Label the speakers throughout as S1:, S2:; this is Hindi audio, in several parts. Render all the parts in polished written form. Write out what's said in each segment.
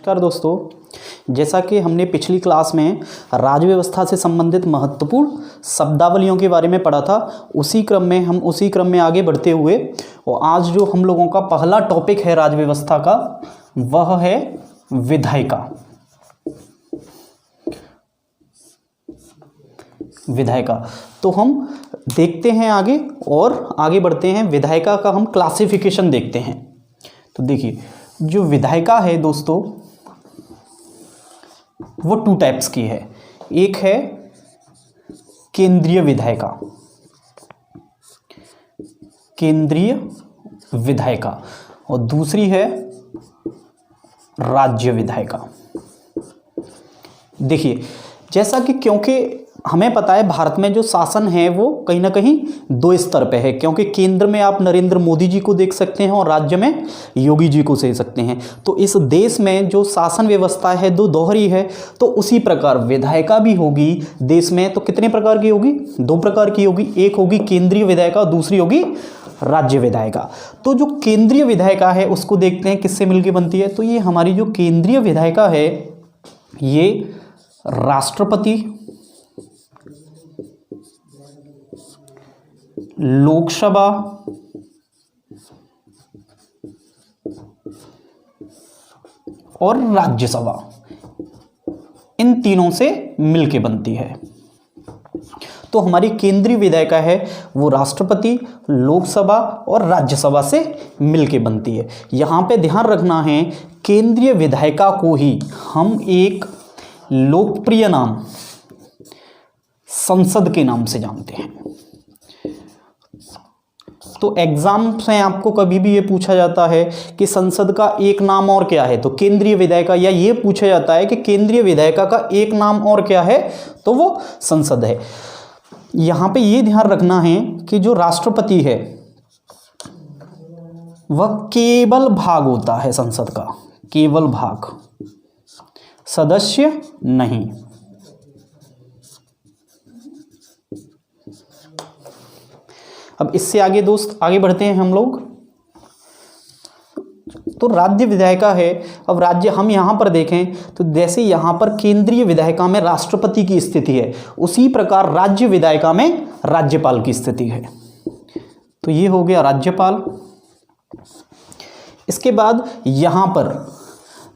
S1: नमस्कार दोस्तों, जैसा कि हमने पिछली क्लास में राज्य व्यवस्था से संबंधित महत्वपूर्ण शब्दावलियों के बारे में पढ़ा था, उसी क्रम में आगे बढ़ते हुए और आज जो हम लोगों का पहला टॉपिक है राज्य व्यवस्था का, वह है विधायिका। विधायिका तो हम देखते हैं आगे और आगे बढ़ते हैं। विधायिका का हम क्लासिफिकेशन देखते हैं। तो देखिए, जो विधायिका है दोस्तों, वो 2 टाइप्स की है। एक है केंद्रीय विधायिका, केंद्रीय विधायिका, और दूसरी है राज्य विधायिका। देखिए, जैसा कि क्योंकि हमें पता है भारत में जो शासन है वो कहीं ना कहीं 2 स्तर पे है, क्योंकि केंद्र में आप नरेंद्र मोदी जी को देख सकते हैं और राज्य में योगी जी को देख सकते हैं। तो इस देश में जो शासन व्यवस्था है दो दोहरी है, तो उसी प्रकार विधायिका भी होगी देश में। तो कितने प्रकार की होगी? 2 प्रकार की होगी। एक होगी केंद्रीय विधायिका और दूसरी होगी राज्य विधायिका। तो जो केंद्रीय विधायिका है उसको देखते हैं किससे मिलकर बनती है। तो ये हमारी जो केंद्रीय विधायिका है, ये राष्ट्रपति, लोकसभा और राज्यसभा, इन तीनों से मिलके बनती है। तो हमारी केंद्रीय विधायिका है वो राष्ट्रपति, लोकसभा और राज्यसभा से मिलके बनती है। यहां पे ध्यान रखना है, केंद्रीय विधायिका को ही हम एक लोकप्रिय नाम संसद के नाम से जानते हैं। तो एग्जाम में आपको कभी भी ये पूछा जाता है कि संसद का एक नाम और क्या है, तो केंद्रीय विधायिका, या ये पूछा जाता है कि केंद्रीय विधायिका का एक नाम और क्या है, तो वो संसद है। यहां पे ये ध्यान रखना है कि जो राष्ट्रपति है वह केवल भाग होता है संसद का, केवल भाग, सदस्य नहीं। अब इससे आगे आगे बढ़ते हैं हम लोग। तो राज्य विधायिका है। अब राज्य हम यहां पर देखें तो जैसे यहां पर केंद्रीय विधायिका में राष्ट्रपति की स्थिति है, उसी प्रकार राज्य विधायिका में राज्यपाल की स्थिति है। तो ये हो गया राज्यपाल। इसके बाद यहां पर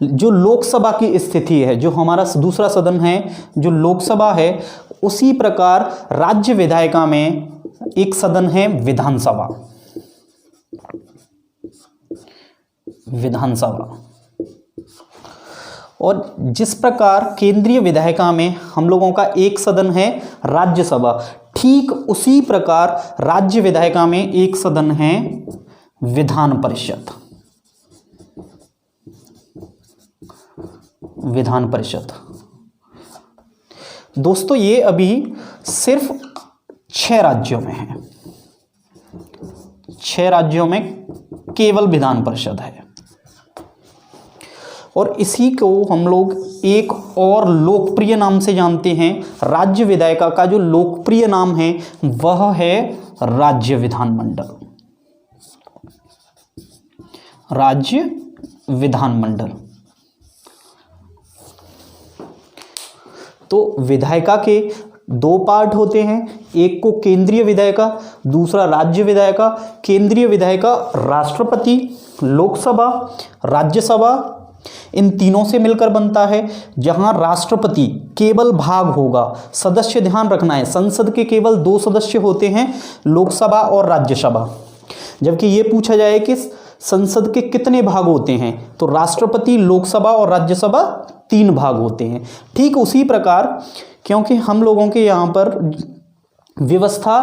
S1: जो लोकसभा की स्थिति है, जो हमारा दूसरा सदन है, जो लोकसभा है, उसी प्रकार राज्य विधायिका में एक सदन है विधानसभा। विधानसभा। और जिस प्रकार केंद्रीय विधायिका में हम लोगों का एक सदन है राज्यसभा, ठीक उसी प्रकार राज्य विधायिका में एक सदन है विधान परिषद। विधान परिषद दोस्तों, ये अभी सिर्फ 6 राज्यों में है। 6 राज्यों में केवल विधान परिषद है। और इसी को हम लोग एक और लोकप्रिय नाम से जानते हैं। राज्य विधायिका का जो लोकप्रिय नाम है वह है राज्य विधानमंडल। राज्य विधानमंडल। तो विधायिका के 2 पार्ट होते हैं, एक को केंद्रीय विधायिका, दूसरा राज्य विधायिका। केंद्रीय विधायिका राष्ट्रपति, लोकसभा, राज्यसभा, इन तीनों से मिलकर बनता है। जहां राष्ट्रपति केवल भाग होगा, सदस्य ध्यान रखना है, संसद के केवल 2 सदस्य होते हैं, लोकसभा और राज्यसभा। जबकि ये पूछा जाए कि संसद के कितने भाग होते हैं, तो राष्ट्रपति, लोकसभा और राज्यसभा 3 भाग होते हैं। ठीक उसी प्रकार, क्योंकि हम लोगों के यहाँ पर व्यवस्था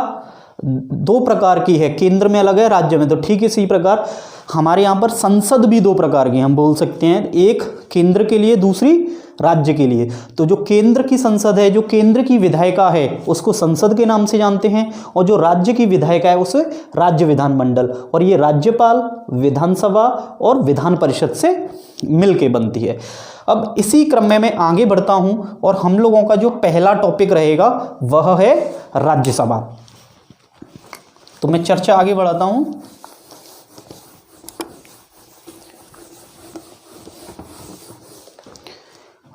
S1: 2 प्रकार की है, केंद्र में अलग है, राज्य में, तो ठीक इसी प्रकार हमारे यहाँ पर संसद भी 2 प्रकार की हम बोल सकते हैं, एक केंद्र के लिए, दूसरी राज्य के लिए। तो जो केंद्र की संसद है, जो केंद्र की विधायिका है, उसको संसद के नाम से जानते हैं, और जो राज्य की विधायिका है उसे राज्य विधानमंडल। और ये राज्यपाल, विधानसभा और विधान परिषद से मिलके बनती है। अब इसी क्रम में मैं आगे बढ़ता हूं और हम लोगों का जो पहला टॉपिक रहेगा वह है राज्यसभा। तो मैं चर्चा आगे बढ़ाता हूं।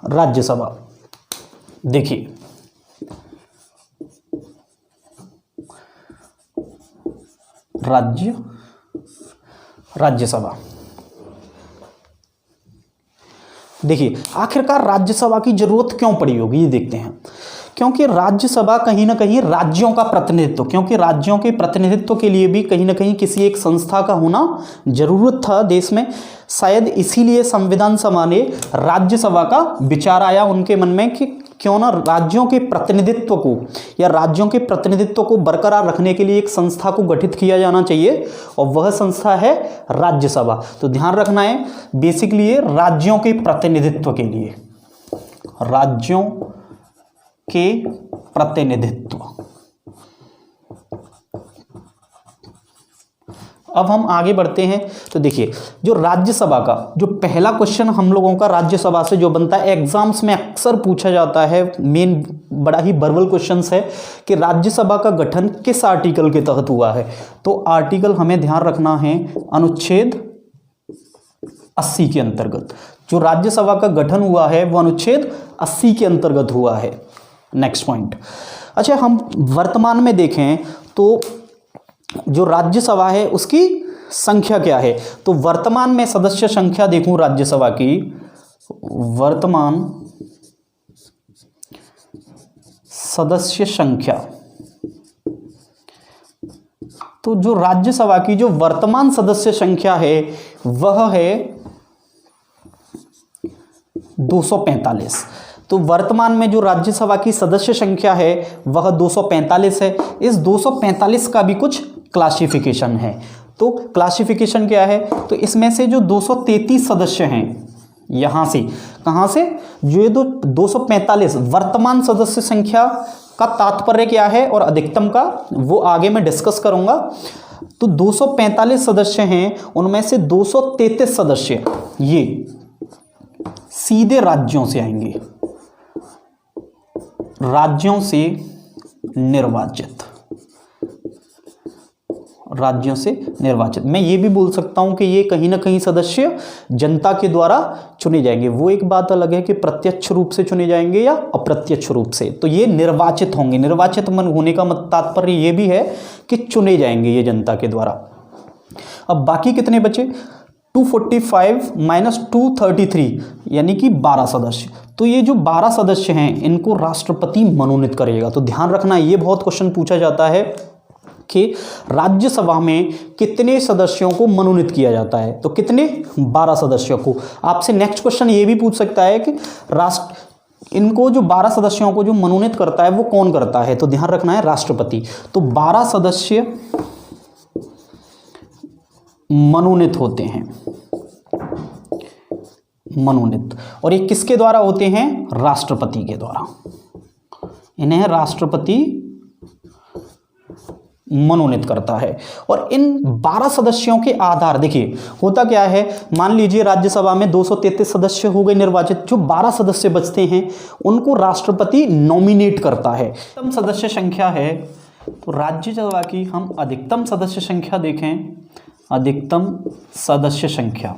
S1: राज्यसभा। देखिए राज्यसभा, देखिए आखिरकार राज्यसभा की जरूरत क्यों पड़ी होगी, ये देखते हैं। क्योंकि राज्यसभा कहीं ना कहीं राज्यों का प्रतिनिधित्व, क्योंकि राज्यों के प्रतिनिधित्व के लिए भी कहीं ना कहीं किसी एक संस्था का होना जरूरत था देश में। शायद इसीलिए संविधान सभा ने राज्यसभा का विचार आया उनके मन में कि क्यों ना राज्यों के प्रतिनिधित्व को या राज्यों के प्रतिनिधित्व को बरकरार रखने के लिए एक संस्था को गठित किया जाना चाहिए, और वह संस्था है राज्यसभा। तो ध्यान रखना है बेसिकली ये राज्यों के प्रतिनिधित्व के लिए, राज्यों के प्रतिनिधित्व। अब हम आगे बढ़ते हैं तो देखिए जो राज्यसभा का जो पहला क्वेश्चन हम लोगों का राज्यसभा से जो बनता है, एग्जाम्स में अक्सर पूछा जाता है, मेन बड़ा ही बर्बल क्वेश्चन है कि राज्यसभा का गठन किस आर्टिकल के तहत हुआ है। तो आर्टिकल हमें ध्यान रखना है अनुच्छेद 80 के अंतर्गत। जो राज्यसभा का गठन हुआ है वो अनुच्छेद 80 के अंतर्गत हुआ है। नेक्स्ट पॉइंट, अच्छा हम वर्तमान में देखें तो जो राज्यसभा है उसकी संख्या क्या है। तो वर्तमान में सदस्य संख्या देखूं राज्यसभा की, वर्तमान सदस्य संख्या, तो जो राज्यसभा की जो वर्तमान सदस्य संख्या है वह है 245। तो वर्तमान में जो राज्यसभा की सदस्य संख्या है वह 245 है। इस 245 का भी कुछ क्लासिफिकेशन है। तो क्लासिफिकेशन क्या है, तो इसमें से जो 233 सदस्य हैं, यहां से कहां से, जो ये 245 वर्तमान सदस्य संख्या का तात्पर्य क्या है और अधिकतम का वो आगे मैं डिस्कस करूंगा। तो 245 सदस्य हैं, उनमें से 233 सदस्य ये सीधे राज्यों से आएंगे, राज्यों से निर्वाचित, राज्यों से निर्वाचित। मैं ये भी बोल सकता हूं कि ये कहीं ना कहीं सदस्य जनता के द्वारा चुने जाएंगे। वो एक बात अलग है कि प्रत्यक्ष रूप से चुने जाएंगे या अप्रत्यक्ष रूप से, तो ये निर्वाचित होंगे। निर्वाचित मन होने का तात्पर्य ये भी है कि चुने जाएंगे ये जनता के द्वारा। अब बाकी कितने बचे, 245 माइनस 233 यानी कि 12 सदस्य। तो ये जो 12 सदस्य हैं इनको राष्ट्रपति मनोनीत करेगा। तो ध्यान रखना, ये बहुत क्वेश्चन पूछा जाता है कि राज्यसभा में कितने सदस्यों को मनोनीत किया जाता है। तो कितने, 12 सदस्यों को। आपसे नेक्स्ट क्वेश्चन ये भी पूछ सकता है कि इनको जो 12 सदस्यों को जो मनोनीत करता है वो कौन करता है। तो ध्यान रखना है राष्ट्रपति। तो 12 सदस्य मनोनीत होते हैं, मनोनीत, और ये किसके द्वारा होते हैं, राष्ट्रपति के द्वारा। इन्हें राष्ट्रपति मनोनीत करता है। और इन 12 सदस्यों के आधार, देखिए होता क्या है, मान लीजिए राज्यसभा में 233 सदस्य हो गए निर्वाचित, जो 12 सदस्य बचते हैं उनको राष्ट्रपति नॉमिनेट करता है। अधिकतम सदस्य संख्या है, तो राज्यसभा की हम अधिकतम सदस्य संख्या देखें, अधिकतम सदस्य संख्या।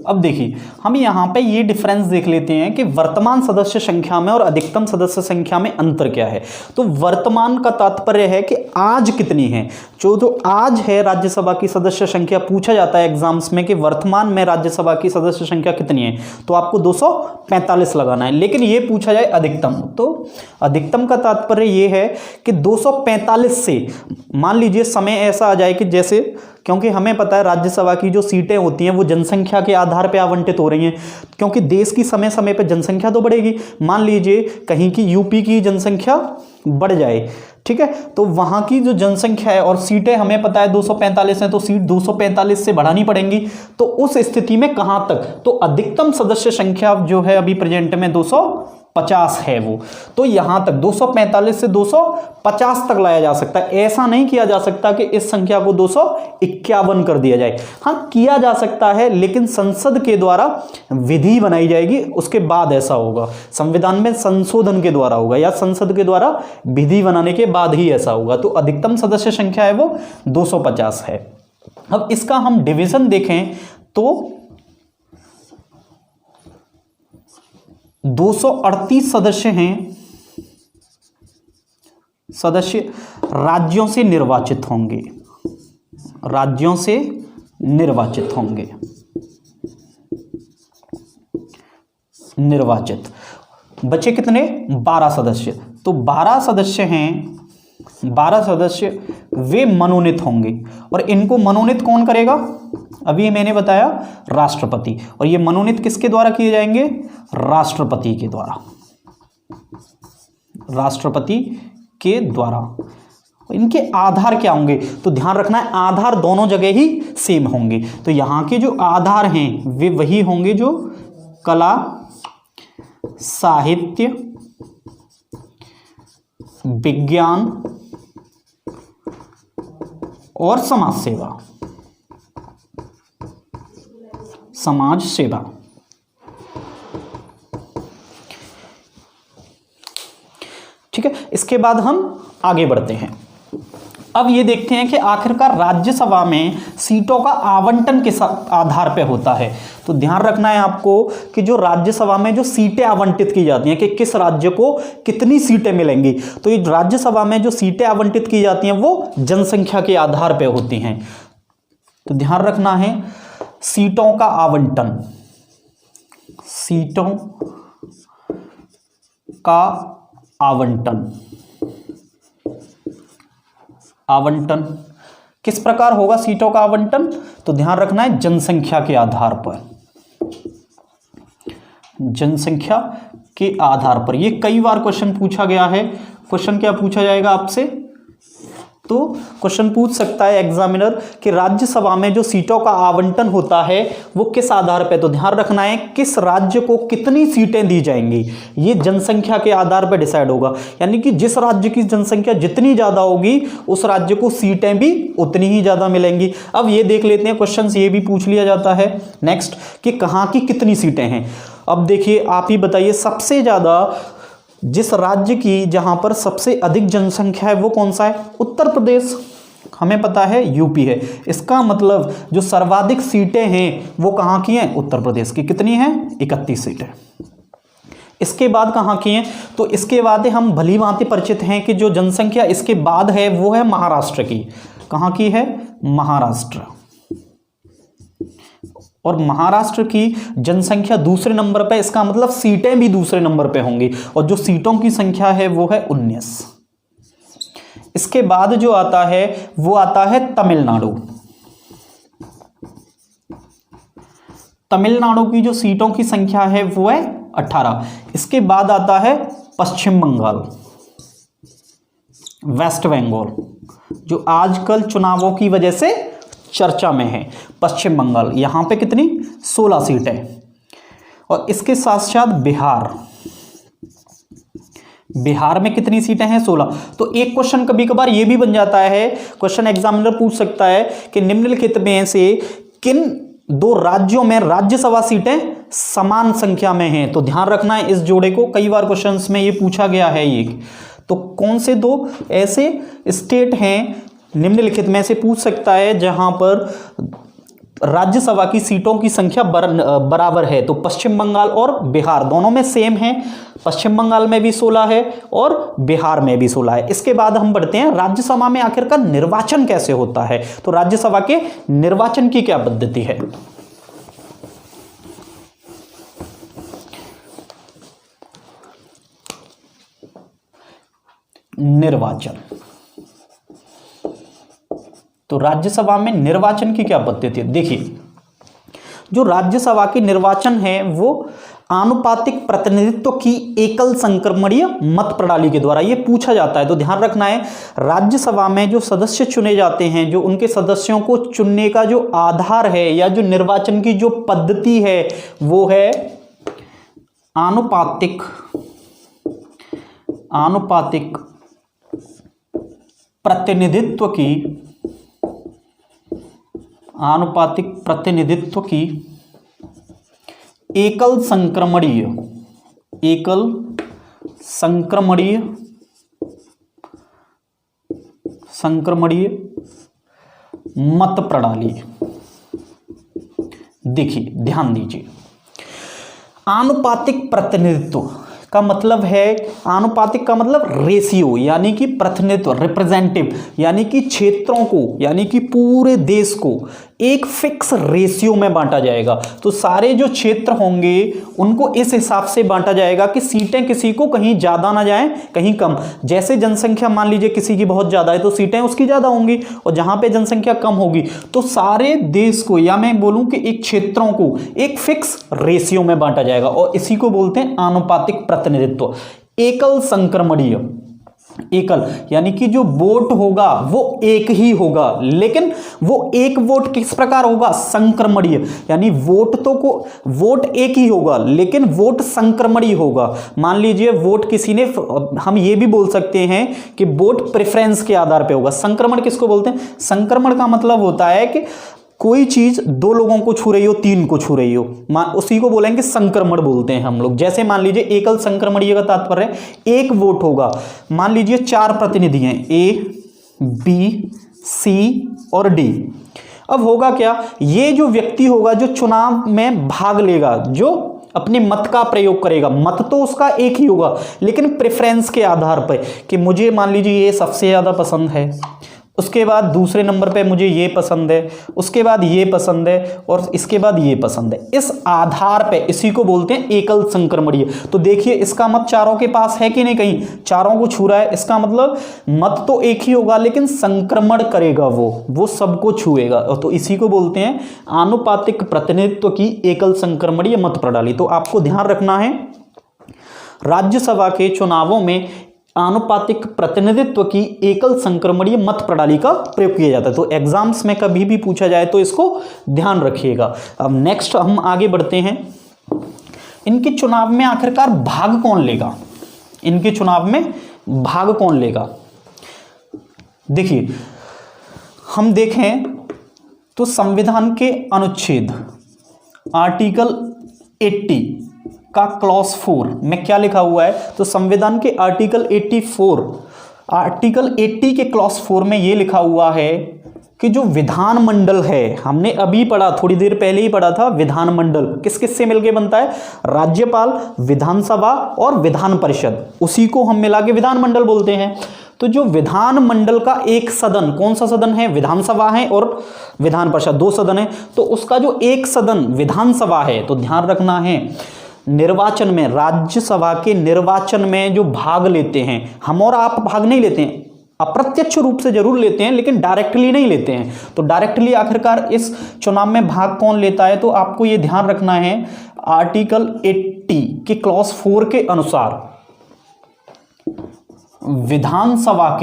S1: अब देखिए हम यहाँ पे ये डिफरेंस देख लेते हैं कि वर्तमान सदस्य संख्या में और अधिकतम सदस्य संख्या में अंतर क्या है। तो वर्तमान का तात्पर्य है कि आज कितनी है, जो आज है राज्यसभा की सदस्य संख्या। पूछा जाता है एग्जाम्स में कि वर्तमान में राज्यसभा की सदस्य संख्या कितनी है, तो आपको 245 लगाना है। लेकिन ये पूछा जाए अधिकतम, तो अधिकतम का तात्पर्य ये है कि 245 से, मान लीजिए समय ऐसा आ जाए कि जैसे, क्योंकि हमें पता है राज्यसभा की जो सीटें होती हैं वो जनसंख्या के आधार पर आवंटित हो रही हैं, क्योंकि देश की समय समय पर जनसंख्या तो बढ़ेगी। मान लीजिए कहीं की यूपी की जनसंख्या बढ़ जाए, ठीक है, तो वहां की जो जनसंख्या है और सीटें हमें पता है 245 हैं, तो सीट 245 से बढ़ानी पड़ेंगी। तो उस स्थिति में कहां तक, तो अधिकतम सदस्य संख्या जो है अभी प्रेजेंट में 250 है वो, तो यहां तक 245 से 250 तक लाया जा सकता है। ऐसा नहीं किया जा सकता कि इस संख्या को 251 कर दिया जाए। हाँ किया जा सकता है, लेकिन संसद के द्वारा विधि बनाई जाएगी, उसके बाद ऐसा होगा। संविधान में संशोधन के द्वारा होगा या संसद के द्वारा विधि बनाने के बाद ही ऐसा होगा। तो अधिकतम सदस्य संख्या है वो 250 है। अब इसका हम डिवीजन देखें तो 238 सदस्य हैं, सदस्य राज्यों से निर्वाचित होंगे, राज्यों से निर्वाचित होंगे, निर्वाचित। बचे कितने? 12 सदस्य। तो 12 सदस्य हैं, 12 सदस्य वे मनोनीत होंगे। और इनको मनोनीत कौन करेगा? अभी मैंने बताया राष्ट्रपति। और ये मनोनीत किसके द्वारा किए जाएंगे? राष्ट्रपति के द्वारा, राष्ट्रपति के द्वारा। इनके आधार क्या होंगे? तो ध्यान रखना है, आधार दोनों जगह ही सेम होंगे। तो यहां के जो आधार हैं वे वही होंगे जो कला, साहित्य, विज्ञान और समाज सेवा, समाज सेवा। ठीक है, इसके बाद हम आगे बढ़ते हैं। अब ये देखते हैं कि आखिरकार राज्यसभा में सीटों का आवंटन किस आधार पर होता है। तो ध्यान रखना है आपको कि जो राज्यसभा में जो सीटें आवंटित की जाती हैं कि किस राज्य को कितनी सीटें मिलेंगी, तो ये राज्यसभा में जो सीटें आवंटित की जाती हैं वो जनसंख्या के आधार पर होती हैं। तो ध्यान रखना है, सीटों का आवंटन, सीटों का आवंटन, आवंटन किस प्रकार होगा? सीटों का आवंटन तो ध्यान रखना है जनसंख्या के आधार पर, जनसंख्या के आधार पर। ये कई बार क्वेश्चन पूछा गया है। क्वेश्चन क्या पूछा जाएगा आपसे? तो क्वेश्चन पूछ सकता है एग्जामिनर कि राज्यसभा में जो सीटों का आवंटन होता है वो किस आधार पर? तो ध्यान रखना है किस राज्य को कितनी सीटें दी जाएंगी, ये जनसंख्या के आधार पर डिसाइड होगा। यानी कि जिस राज्य की जनसंख्या जितनी ज्यादा होगी उस राज्य को सीटें भी उतनी ही ज्यादा मिलेंगी। अब ये देख लेते हैं, क्वेश्चन ये भी पूछ लिया जाता है नेक्स्ट कि कहां की कितनी सीटें हैं। अब देखिए, आप ही बताइए, सबसे ज्यादा जिस राज्य की जहां पर सबसे अधिक जनसंख्या है वो कौन सा है? उत्तर प्रदेश। हमें पता है यूपी है। इसका मतलब जो सर्वाधिक सीटें हैं वो कहां की हैं? उत्तर प्रदेश की। कितनी हैं? 31 सीटें। इसके बाद कहां की हैं? तो इसके बाद हम भली भांति परिचित हैं कि जो जनसंख्या इसके बाद है वो है महाराष्ट्र की। कहां की है? महाराष्ट्र। और महाराष्ट्र की जनसंख्या दूसरे नंबर पे, इसका मतलब सीटें भी दूसरे नंबर पे होंगी। और जो सीटों की संख्या है वो है 19। इसके बाद जो आता है वो आता है तमिलनाडु। तमिलनाडु की जो सीटों की संख्या है वो है 18। इसके बाद आता है पश्चिम बंगाल, वेस्ट बंगाल, जो आजकल चुनावों की वजह से चर्चा में है। पश्चिम बंगाल, यहां पे कितनी? 16 सीटें। और इसके साथ साथ बिहार, बिहार में कितनी सीटें हैं? 16। तो एक क्वेश्चन कभी कभार ये भी बन जाता है, क्वेश्चन एग्जामिनर पूछ सकता है कि निम्नलिखित में से किन दो राज्यों में राज्यसभा सीटें समान संख्या में हैं। तो ध्यान रखना है इस जोड़े को, कई बार क्वेश्चंस में ये पूछा गया है। ये तो कौन से दो ऐसे स्टेट हैं निम्नलिखित में से पूछ सकता है जहां पर राज्यसभा की सीटों की संख्या बराबर है। तो पश्चिम बंगाल और बिहार दोनों में सेम है। पश्चिम बंगाल में भी 16 है और बिहार में भी 16 है। इसके बाद हम बढ़ते हैं राज्यसभा में आखिरकार निर्वाचन कैसे होता है। तो राज्यसभा के निर्वाचन की क्या पद्धति है? निर्वाचन, तो राज्यसभा में निर्वाचन की क्या पद्धति है? देखिए, जो राज्यसभा के निर्वाचन है वो आनुपातिक प्रतिनिधित्व की एकल संक्रमणीय मत प्रणाली के द्वारा ये पूछा जाता है। तो ध्यान रखना है, राज्यसभा में जो सदस्य चुने जाते हैं, जो उनके सदस्यों को चुनने का जो आधार है या जो निर्वाचन की जो पद्धति है वो है आनुपातिक प्रतिनिधित्व की एकल संक्रमणीय मत प्रणाली। देखिए, ध्यान दीजिए, आनुपातिक प्रतिनिधित्व का मतलब है, आनुपातिक का मतलब रेशियो, यानी कि प्रतिनिधित्व, रिप्रेजेंटेटिव, यानी कि क्षेत्रों को, यानी कि पूरे देश को एक फिक्स रेशियो में बांटा जाएगा। तो सारे जो क्षेत्र होंगे उनको इस हिसाब से बांटा जाएगा कि सीटें किसी को कहीं ज़्यादा ना जाएं, कहीं कम। जैसे जनसंख्या मान लीजिए किसी की बहुत ज़्यादा है तो सीटें उसकी ज़्यादा होंगी, और जहाँ पे जनसंख्या कम होगी तो सारे देश को, या मैं बोलूँ कि एक क्षेत्रों को एक फिक्स रेशियो में बांटा जाएगा, और इसी को बोलते हैं आनुपातिक प्रतिनिधित्व। एकल संक्रमणीय, एकल यानी कि जो वोट होगा वो एक ही होगा, लेकिन वो एक वोट किस प्रकार होगा, संक्रमणीय, यानी वोट एक ही होगा लेकिन वोट संक्रमणीय होगा। मान लीजिए वोट किसी ने, हम ये भी बोल सकते हैं कि वोट प्रेफरेंस के आधार पे होगा। संक्रमण किसको बोलते हैं, संक्रमण का मतलब होता है कि कोई चीज दो लोगों को छू रही हो, तीन को छू रही हो, उसी को बोलेंगे संक्रमण बोलते हैं हम लोग। जैसे मान लीजिए एकल संक्रमणीय का तात्पर्य है एक वोट होगा, मान लीजिए 4 प्रतिनिधि हैं, ए, बी, सी और डी। अब होगा क्या, ये जो व्यक्ति होगा जो चुनाव में भाग लेगा, जो अपने मत का प्रयोग करेगा, मत तो उसका एक ही होगा लेकिन प्रेफरेंस के आधार पर कि मुझे मान लीजिए ये सबसे ज्यादा पसंद है, उसके बाद दूसरे नंबर पे मुझे ये पसंद है, उसके बाद ये पसंद है, और इसके बाद ये पसंद है। इस आधार पे इसी को बोलते हैं एकल संक्रमणीय। तो देखिए इसका मत चारों के पास है कि नहीं, कहीं चारों को छू रहा है, इसका मतलब मत तो एक ही होगा लेकिन संक्रमण करेगा वो सबको छुएगा। तो इसी को बोलते हैं आनुपातिक प्रतिनिधित्व की एकल संक्रमणीय मत प्रणाली। तो आपको ध्यान रखना है राज्यसभा के चुनावों में आनुपातिक प्रतिनिधित्व की एकल संक्रमणीय मत प्रणाली का प्रयोग किया जाता है। तो एग्जाम्स में कभी भी पूछा जाए तो इसको ध्यान रखिएगा। अब नेक्स्ट हम आगे बढ़ते हैं, इनके चुनाव में आखिरकार भाग कौन लेगा, इनके चुनाव में भाग कौन लेगा। देखिए हम देखें तो संविधान के अनुच्छेद आर्टिकल 80 का क्लॉज 4 में क्या लिखा हुआ है, तो संविधान के आर्टिकल 80 के क्लॉज 4 में यह लिखा हुआ है कि जो विधानमंडल है, हमने अभी पढ़ा, थोड़ी देर पहले ही पढ़ा था, विधानमंडल किस किस से मिलके बनता है, राज्यपाल, विधानसभा और विधान परिषद, उसी को हम मिला के विधानमंडल बोलते हैं। तो जो विधानमंडल का एक सदन, कौन सा सदन है, विधानसभा है और विधान परिषद, 2 सदन है, तो उसका जो एक सदन विधानसभा है, तो ध्यान रखना है निर्वाचन में, राज्यसभा के निर्वाचन में जो भाग लेते हैं, हम और आप भाग नहीं लेते हैं, अप्रत्यक्ष रूप से जरूर लेते हैं लेकिन डायरेक्टली नहीं लेते हैं। तो डायरेक्टली आखिरकार इस चुनाव में भाग कौन लेता है, तो आपको यह ध्यान रखना है आर्टिकल 80 के क्लॉज 4 के अनुसार विधानसभा के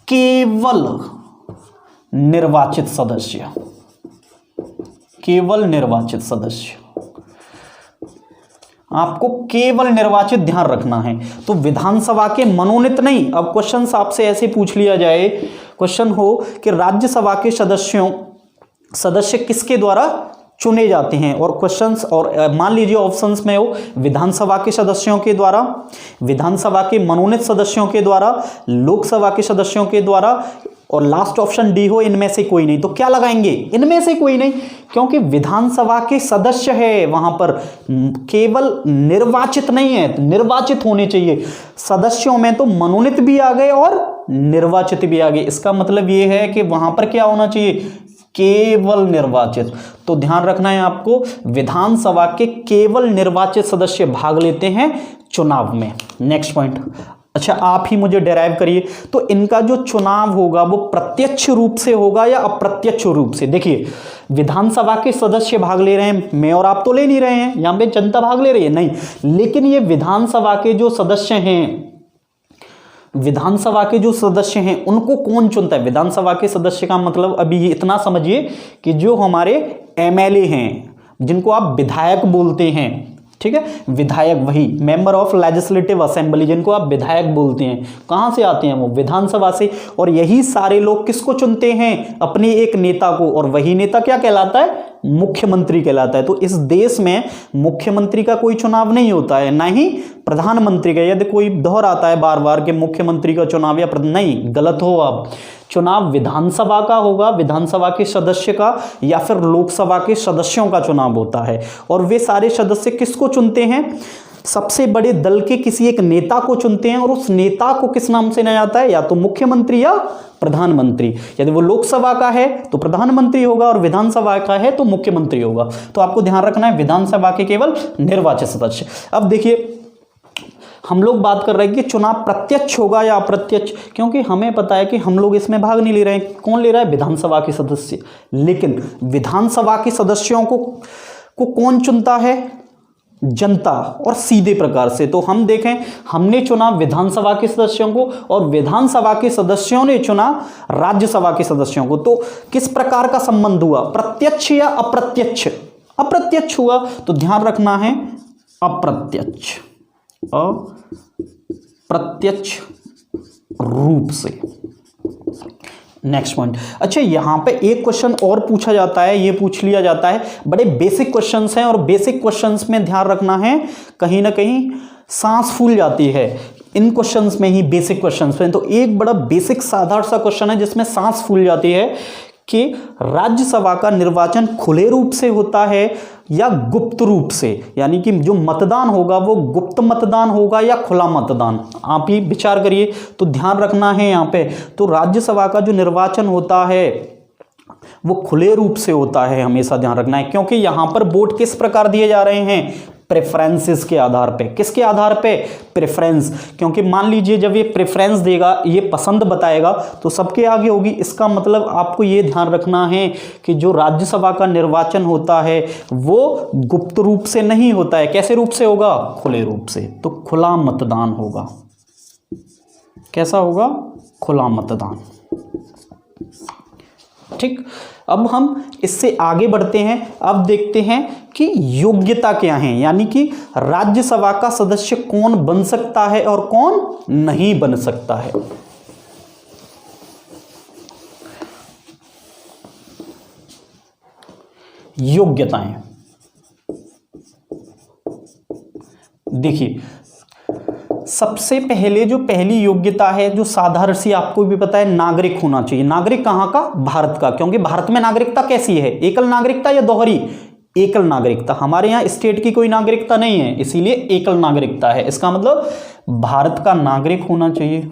S1: केवल निर्वाचित सदस्य, केवल निर्वाचित सदस्य, आपको केवल निर्वाचित ध्यान रखना है। तो विधानसभा के मनोनीत नहीं। अब क्वेश्चन आपसे ऐसे पूछ लिया जाए, क्वेश्चन हो कि राज्यसभा के सदस्य किसके द्वारा चुने जाते हैं, और क्वेश्चंस, और मान लीजिए ऑप्शंस में हो विधानसभा के सदस्यों के द्वारा, विधानसभा के मनोनीत सदस्यों के द्वारा, लोकसभा के सदस्यों के द्वारा, और लास्ट ऑप्शन डी हो इनमें से कोई नहीं। तो क्या लगाएंगे, इनमें से कोई नहीं, क्योंकि विधानसभा के सदस्य है, वहां पर केवल निर्वाचित नहीं है, निर्वाचित होने चाहिए। सदस्यों में तो मनोनीत भी आ गए और निर्वाचित भी आ गए, इसका मतलब यह है कि वहां पर क्या होना चाहिए, केवल निर्वाचित। तो ध्यान रखना है आपको, विधानसभा के केवल निर्वाचित सदस्य भाग लेते हैं चुनाव में। नेक्स्ट पॉइंट, अच्छा आप ही मुझे डिराइव करिए, तो इनका जो चुनाव होगा वो प्रत्यक्ष रूप से होगा या अप्रत्यक्ष रूप से। देखिए विधानसभा के सदस्य भाग ले रहे हैं, मैं और आप तो ले नहीं रहे हैं, यहां पे जनता भाग ले रही है नहीं, लेकिन ये विधानसभा के जो सदस्य हैं, विधानसभा के जो सदस्य हैं उनको कौन चुनता है। विधानसभा के सदस्य का मतलब अभी इतना समझिए कि जो हमारे एमएलए हैं, जिनको आप विधायक बोलते हैं, ठीक है, विधायक वही मेंबर ऑफ लेजिस्लेटिव असेंबली, जिनको आप विधायक बोलते हैं, कहां से आते हैं वो, विधानसभा से। और यही सारे लोग किसको चुनते हैं, अपने एक नेता को, और वही नेता क्या कहलाता है, मुख्यमंत्री कहलाता है। तो इस देश में मुख्यमंत्री का कोई चुनाव नहीं होता है, ना ही प्रधानमंत्री का। यदि कोई दोहराता है बार बार कि मुख्यमंत्री का चुनाव या नहीं, गलत हो आप, चुनाव विधानसभा का होगा, विधानसभा के सदस्य का, या फिर लोकसभा के सदस्यों का चुनाव होता है। और वे सारे सदस्य किसको चुनते हैं? सबसे बड़े दल के किसी एक नेता को चुनते हैं, और उस नेता को किस नाम से जाना जाता है? या तो मुख्यमंत्री या प्रधानमंत्री। यदि वो लोकसभा का है तो प्रधानमंत्री होगा, और विधानसभा का है तो मुख्यमंत्री होगा। तो आपको ध्यान रखना है विधानसभा के केवल निर्वाचित सदस्य। अब देखिए, हम लोग बात कर रहे हैं कि चुनाव प्रत्यक्ष होगा या अप्रत्यक्ष, क्योंकि हमें पता है कि हम लोग इसमें भाग नहीं ले रहे हैं। कौन ले रहा है? विधानसभा के सदस्य। लेकिन विधानसभा के सदस्यों को कौन चुनता है? जनता, और सीधे प्रकार से। तो हम देखें, हमने चुना विधानसभा के सदस्यों को, और विधानसभा के सदस्यों ने चुना राज्यसभा के सदस्यों को। तो किस प्रकार का संबंध हुआ? प्रत्यक्ष या अप्रत्यक्ष? अप्रत्यक्ष हुआ। तो ध्यान रखना है अप्रत्यक्ष, अप्रत्यक्ष रूप से। Next point. अच्छा, यहां पे एक क्वेश्चन और पूछा जाता है, ये पूछ लिया जाता है, बड़े बेसिक क्वेश्चंस हैं, और बेसिक क्वेश्चंस में ध्यान रखना है कहीं ना कहीं सांस फूल जाती है इन क्वेश्चंस में ही, बेसिक क्वेश्चंस में। तो एक बड़ा बेसिक साधारण सा क्वेश्चन है जिसमें सांस फूल जाती है कि राज्यसभा का निर्वाचन खुले रूप से होता है या गुप्त रूप से, यानी कि जो मतदान होगा वो गुप्त मतदान होगा या खुला मतदान। आप ही विचार करिए। तो ध्यान रखना है यहाँ पे, तो राज्यसभा का जो निर्वाचन होता है वो खुले रूप से होता है, हमेशा ध्यान रखना है। क्योंकि यहां पर वोट किस प्रकार दिए जा रहे हैं? प्रेफरेंसेस के आधार पे। किसके आधार पे? प्रेफरेंस। क्योंकि मान लीजिए जब ये प्रेफरेंस देगा, ये पसंद बताएगा, तो सबके आगे होगी। इसका मतलब आपको ये ध्यान रखना है कि जो राज्यसभा का निर्वाचन होता है वो गुप्त रूप से नहीं होता है। कैसे रूप से होगा? खुले रूप से। तो खुला मतदान होगा। कैसा होगा? खुला मतदान। ठीक। अब हम इससे आगे बढ़ते हैं। अब देखते हैं कि योग्यता क्या है, यानी कि राज्यसभा का सदस्य कौन बन सकता है और कौन नहीं बन सकता है। योग्यताएं देखिए, सबसे पहले जो पहली योग्यता है, जो साधारण सी आपको भी पता है, नागरिक होना चाहिए। नागरिक कहां का? भारत का। क्योंकि भारत में नागरिकता कैसी है? एकल नागरिकता या दोहरी? एकल नागरिकता। हमारे यहां स्टेट की कोई नागरिकता नहीं है, इसीलिए एकल नागरिकता है। इसका मतलब भारत का नागरिक होना चाहिए।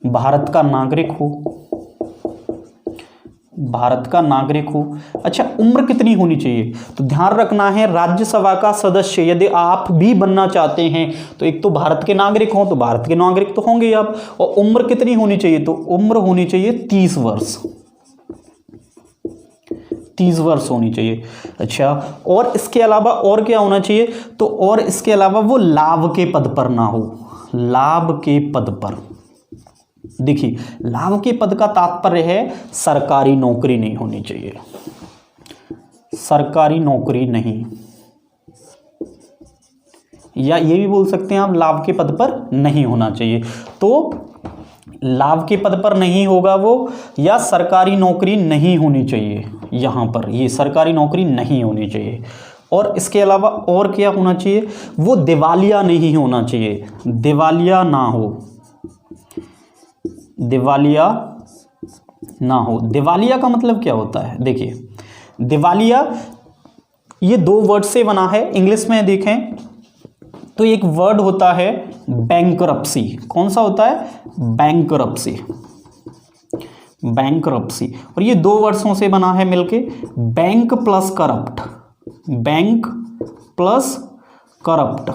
S1: भारत का नागरिक हो, भारत का नागरिक हो। अच्छा, उम्र कितनी होनी चाहिए? तो ध्यान रखना है, राज्यसभा का सदस्य यदि आप भी बनना चाहते हैं तो एक तो भारत के नागरिक हो, तो भारत के नागरिक तो होंगे आप। और उम्र कितनी होनी चाहिए? तो उम्र होनी चाहिए 30 वर्ष। 30 वर्ष होनी चाहिए। अच्छा, और इसके अलावा और क्या होना चाहिए? तो और इसके अलावा वो लाभ के पद पर ना हो। लाभ के पद पर, देखिए, लाभ के पद का तात्पर्य है सरकारी नौकरी नहीं होनी चाहिए। सरकारी नौकरी नहीं, या ये भी बोल सकते हैं आप लाभ के पद पर नहीं होना चाहिए। तो लाभ के पद पर नहीं होगा वो, या सरकारी नौकरी नहीं होनी चाहिए। यहां पर ये सरकारी नौकरी नहीं होनी चाहिए। और इसके अलावा और क्या होना चाहिए? वो दिवालिया नहीं होना चाहिए। दिवालिया ना हो, दिवालिया ना हो। दिवालिया का मतलब क्या होता है? देखिए, दिवालिया ये दो वर्ड से बना है। इंग्लिश में देखें तो एक वर्ड होता है बैंकरप्सी। कौन सा होता है? बैंकरप्सी। बैंकरप्सी। और ये दो वर्ड्सों से बना है मिलके, bank plus corrupt. Bank plus corrupt.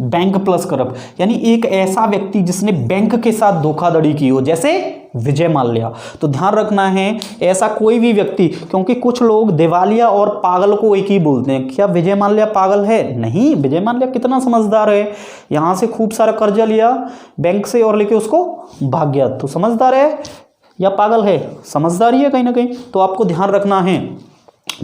S1: Bank plus corrupt, यानी एक ऐसा व्यक्ति जिसने बैंक के साथ धोखाधड़ी की हो, जैसे विजय माल्या। तो ध्यान रखना है ऐसा कोई भी व्यक्ति, क्योंकि कुछ लोग दिवालिया और पागल को एक ही बोलते हैं। क्या विजय माल्या पागल है? नहीं, विजय माल्या कितना समझदार है। यहां से खूब सारा कर्जा लिया बैंक से और लेके उसको भाग गया। तो समझदार है या पागल है? समझदारी है कहीं ना कहीं। तो आपको ध्यान रखना है,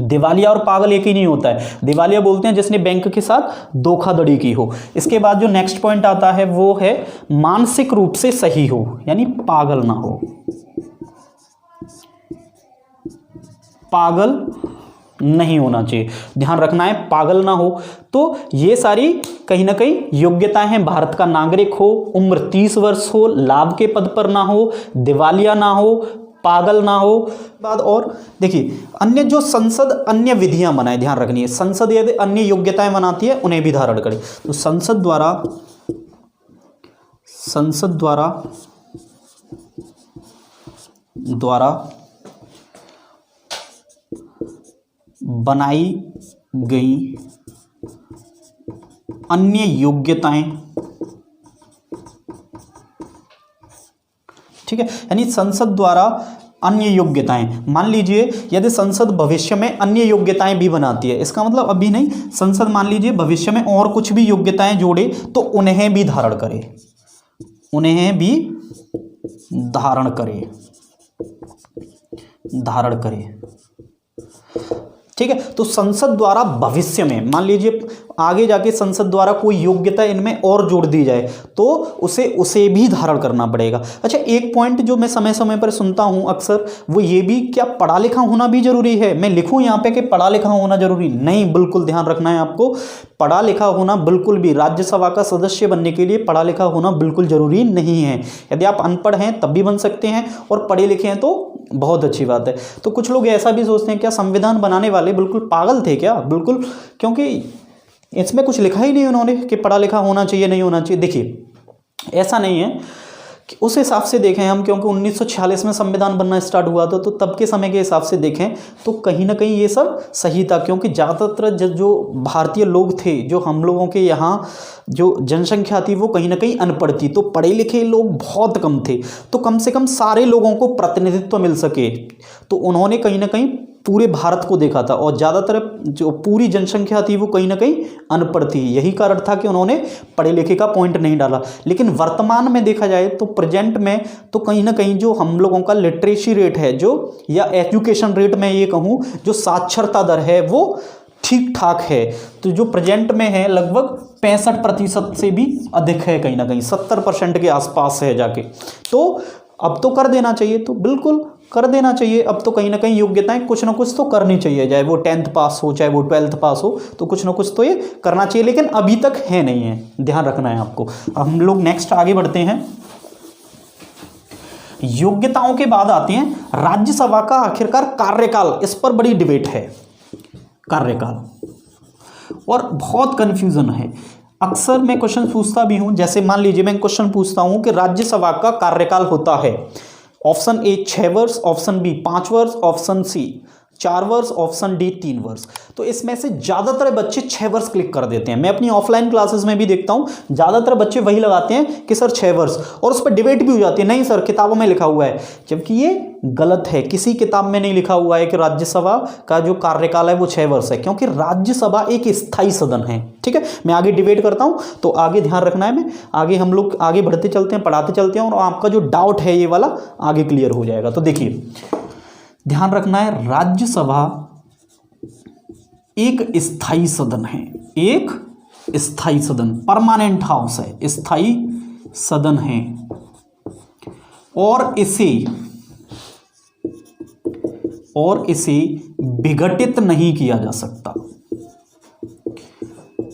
S1: दिवालिया और पागल एक ही नहीं होता है। दिवालिया बोलते हैं जिसने बैंक के साथ धोखाधड़ी की हो। इसके बाद जो नेक्स्ट पॉइंट आता है वो है मानसिक रूप से सही हो, यानी पागल ना हो। पागल नहीं होना चाहिए, ध्यान रखना है, पागल ना हो। तो ये सारी कहीं ना कहीं योग्यताएं हैं। भारत का नागरिक हो, उम्र 30 वर्ष हो, लाभ के पद पर ना हो, दिवालिया ना हो, पागल ना हो। बाद और देखिए, अन्य जो संसद अन्य विधियां बनाए, ध्यान रखनी है, संसद यदि अन्य योग्यताएं बनाती है उन्हें भी धारण करे। तो संसद द्वारा बनाई गई अन्य योग्यताएं, ठीक है, यानी संसद द्वारा अन्य योग्यताएं, मान लीजिए यदि संसद भविष्य में अन्य योग्यताएं भी बनाती है, इसका मतलब अभी नहीं, संसद मान लीजिए भविष्य में और कुछ भी योग्यताएं जोड़े तो उन्हें भी धारण करे, उन्हें भी धारण करे, धारण करे, ठीक है। तो संसद द्वारा भविष्य में मान लीजिए आगे जाके संसद द्वारा कोई योग्यता इनमें और जोड़ दी जाए तो उसे भी धारण करना पड़ेगा। अच्छा, एक पॉइंट जो मैं समय समय पर सुनता हूं अक्सर, वो ये भी, क्या पढ़ा लिखा होना भी जरूरी है? मैं लिखूं यहाँ पे कि पढ़ा लिखा होना जरूरी नहीं, बिल्कुल ध्यान रखना है आपको, पढ़ा लिखा होना बिल्कुल भी, राज्यसभा का सदस्य बनने के लिए पढ़ा लिखा होना बिल्कुल जरूरी नहीं है। यदि आप अनपढ़ हैं तब भी बन सकते हैं और पढ़े लिखे हैं तो बहुत अच्छी बात है। तो कुछ लोग ऐसा भी सोचते हैं क्या संविधान बनाने वाले बिल्कुल पागल थे क्या? बिल्कुल, क्योंकि इसमें कुछ लिखा ही नहीं उन्होंने कि पढ़ा लिखा होना चाहिए, नहीं होना चाहिए। देखिए, ऐसा नहीं है कि उस हिसाब से देखें हम, क्योंकि 1946 में संविधान बनना स्टार्ट हुआ था, तो तब के समय के हिसाब से देखें तो कहीं ना कहीं ये सब सही था, क्योंकि ज़्यादातर जो भारतीय लोग थे, जो हम लोगों के यहाँ जो जनसंख्या थी वो कहीं ना कहीं अनपढ़ थी, तो पढ़े लिखे लोग बहुत कम थे। तो कम से कम सारे लोगों को प्रतिनिधित्व मिल सके, तो उन्होंने कहीं ना कहीं पूरे भारत को देखा था, और ज़्यादातर जो पूरी जनसंख्या थी वो कहीं ना कहीं अनपढ़ थी। यही कारण था कि उन्होंने पढ़े लिखे का पॉइंट नहीं डाला। लेकिन वर्तमान में देखा जाए तो प्रेजेंट में तो कहीं ना कहीं जो हम लोगों का लिटरेसी रेट है, जो या एजुकेशन रेट में ये कहूँ, जो साक्षरता दर है वो ठीक ठाक है। तो जो प्रेजेंट में है लगभग 65% से भी अधिक है, कहीं ना कहीं 70% के आसपास है जाके। तो अब तो कर देना चाहिए, तो बिल्कुल कर देना चाहिए। अब तो कहीं ना कहीं योग्यताएं कुछ ना कुछ तो करनी चाहिए, चाहे वो 10th पास हो चाहे वो 12th पास हो, तो कुछ ना कुछ तो ये करना चाहिए, लेकिन अभी तक है नहीं है, ध्यान रखना है आपको। हम लोग नेक्स्ट आगे बढ़ते हैं। योग्यताओं के बाद आते हैं राज्यसभा का आखिरकार कार्यकाल, इस पर बड़ी डिबेट है, कार्यकाल, और बहुत कंफ्यूजन है। अक्सर मैं क्वेश्चन पूछता भी हूं, जैसे मान लीजिए मैं क्वेश्चन पूछता हूं कि राज्यसभा का कार्यकाल होता है, ऑप्शन ए 6 वर्ष, ऑप्शन बी 5 वर्ष, ऑप्शन सी 4 वर्ष, ऑप्शन डी 3 वर्ष। तो इसमें से ज़्यादातर बच्चे 6 वर्ष क्लिक कर देते हैं। मैं अपनी ऑफलाइन क्लासेस में भी देखता हूँ, ज़्यादातर बच्चे वही लगाते हैं कि सर 6 वर्ष, और उस पर डिबेट भी हो जाती है, नहीं सर किताबों में लिखा हुआ है, जबकि ये गलत है। किसी किताब में नहीं लिखा हुआ है कि राज्यसभा का जो कार्यकाल है वो 6 वर्ष है, क्योंकि राज्यसभा एक स्थायी सदन है। ठीक है, मैं आगे डिबेट करता हूँ, तो आगे ध्यान रखना है। मैं आगे, हम लोग आगे बढ़ते चलते हैं, पढ़ाते चलते हैं, और आपका जो डाउट है ये वाला आगे क्लियर हो जाएगा। तो देखिए, ध्यान रखना है, राज्यसभा एक स्थायी सदन है, एक स्थायी सदन, परमानेंट हाउस है, स्थायी सदन है, और इसे विघटित नहीं किया जा सकता,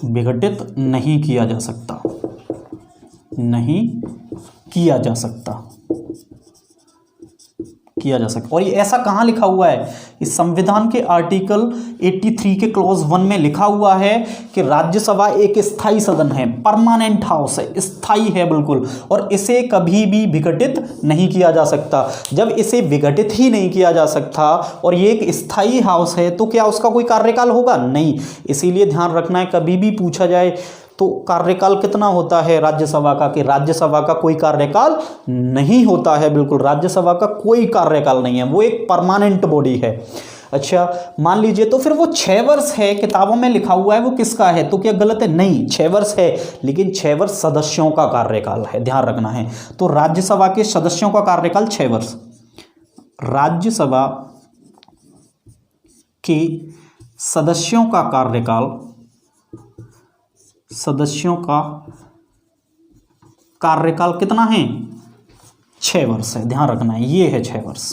S1: विघटित नहीं किया जा सकता, नहीं किया जा सकता, किया जा सकता। और ये ऐसा कहां लिखा हुआ है? इस संविधान के आर्टिकल 83 के क्लॉज 1 में लिखा हुआ है कि राज्यसभा एक स्थायी सदन है, परमानेंट हाउस है, स्थायी है बिल्कुल, और इसे कभी भी विघटित नहीं किया जा सकता। जब इसे विघटित ही नहीं किया जा सकता और ये एक स्थायी हाउस है, तो क्या उसका कोई कार्यकाल होगा? नहीं। इसीलिए ध्यान रखना है, कभी भी पूछा जाए तो कार्यकाल कितना होता है राज्यसभा का, कि राज्यसभा का कोई कार्यकाल नहीं होता है, बिल्कुल राज्यसभा का कोई कार्यकाल नहीं है, वो एक परमानेंट बॉडी है। अच्छा, मान लीजिए तो फिर वो 6 वर्ष है, किताबों में लिखा हुआ है, वो किसका है? तो क्या गलत है? नहीं, 6 वर्ष है, लेकिन 6 वर्ष सदस्यों का कार्यकाल है, ध्यान रखना है। तो राज्यसभा के सदस्यों का कार्यकाल 6 वर्ष, राज्यसभा के सदस्यों का कार्यकाल, सदस्यों का कार्यकाल कितना है? 6 वर्ष है, ध्यान रखना है, ये है 6 वर्ष।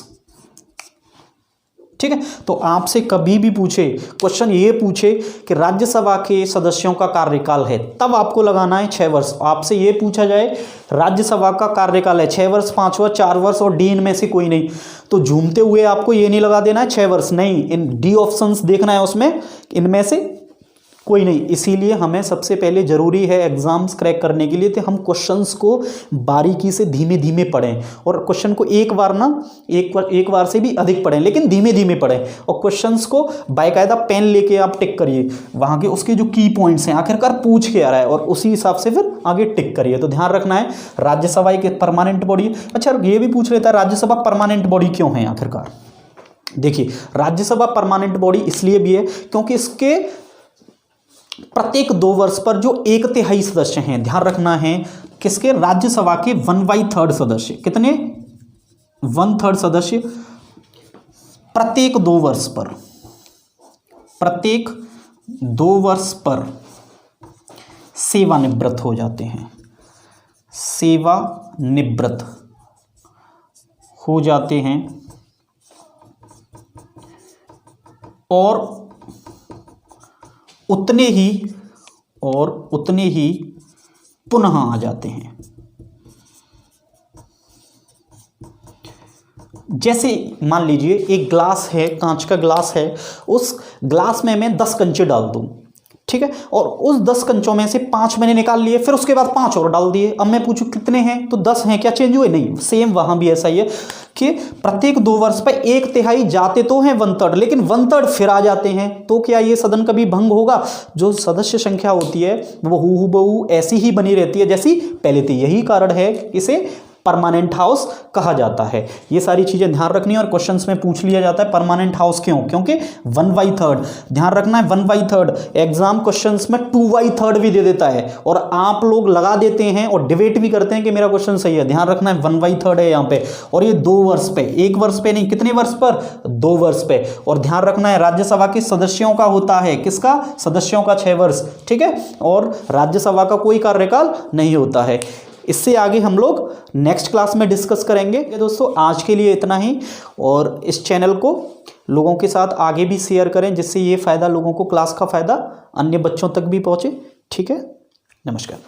S1: ठीक है। तो आपसे कभी भी पूछे क्वेश्चन, ये पूछे कि राज्यसभा के सदस्यों का कार्यकाल है, तब आपको लगाना है 6 वर्ष। आपसे ये पूछा जाए राज्यसभा का कार्यकाल है 6 वर्ष, 5 वर्ष, 4 वर्ष और डी इनमें से कोई नहीं, तो झूमते हुए आपको ये नहीं लगा देना है 6 वर्ष, नहीं, इन डी ऑप्शंस देखना है उसमें, इनमें से कोई नहीं। इसीलिए हमें सबसे पहले जरूरी है एग्जाम्स क्रैक करने के लिए तो हम क्वेश्चंस को बारीकी से धीमे धीमे पढ़ें, और क्वेश्चन को एक बार से भी अधिक पढ़ें, लेकिन धीमे धीमे पढ़ें, और क्वेश्चंस को बाकायदा पेन लेके आप टिक करिए, वहाँ के उसके जो की पॉइंट्स हैं आखिरकार पूछ के आ रहा है, और उसी हिसाब से फिर आगे टिक करिए। तो ध्यान रखना है राज्यसभा एक परमानेंट बॉडी। अच्छा, ये भी पूछ लेता है राज्यसभा परमानेंट बॉडी क्यों है आखिरकार। देखिए, राज्यसभा परमानेंट बॉडी इसलिए भी है क्योंकि इसके प्रत्येक 2 वर्ष पर जो 1/3 सदस्य हैं, ध्यान रखना है किसके, राज्यसभा के 1/3 सदस्य, कितने, 1/3 सदस्य प्रत्येक 2 वर्ष पर, प्रत्येक 2 वर्ष पर सेवानिवृत्त हो जाते हैं, सेवानिवृत्त हो जाते हैं, और उतने ही पुनः आ जाते हैं। जैसे मान लीजिए एक ग्लास है, कांच का ग्लास है, उस ग्लास में मैं 10 कंचे डाल दूं, ठीक है, और उस 10 कंचों में से 5 मैंने निकाल लिए, फिर उसके बाद 5 और डाल दिए। अब मैं पूछूं कितने हैं, तो 10 हैं, क्या चेंज हुए, नहीं। सेम वहां भी ऐसा ही है कि प्रत्येक 2 वर्ष पर 1/3 जाते तो हैं 1/3, लेकिन 1/3 फिर आ जाते हैं, तो क्या ये सदन कभी भंग होगा। जो सदस्य संख्या होती है वो हूबहू ऐसी ही बनी रहती है जैसी पहले थी। यही कारण है इसे परमानेंट हाउस कहा जाता है। ये सारी चीजें ध्यान रखनी है, और क्वेश्चंस में पूछ लिया जाता है परमानेंट हाउस क्यों, क्योंकि 1/3 ध्यान रखना है, 1/3 एग्जाम क्वेश्चंस में 2/3 भी दे देता है, और आप लोग लगा देते हैं और डिबेट भी करते हैं कि मेरा क्वेश्चन सही है। ध्यान रखना है 1/3 है यहाँ पे, और ये 2 वर्ष पे, 1 वर्ष पे नहीं, कितने वर्ष पर, 2 वर्ष पे। और ध्यान रखना है राज्यसभा के सदस्यों का होता है, किसका, सदस्यों का 6 वर्ष, ठीक है, और राज्यसभा का कोई कार्यकाल नहीं होता है। इससे आगे हम लोग नेक्स्ट क्लास में डिस्कस करेंगे। दोस्तों, आज के लिए इतना ही, और इस चैनल को लोगों के साथ आगे भी शेयर करें, जिससे ये फ़ायदा लोगों को, क्लास का फ़ायदा अन्य बच्चों तक भी पहुँचे। ठीक है, नमस्कार।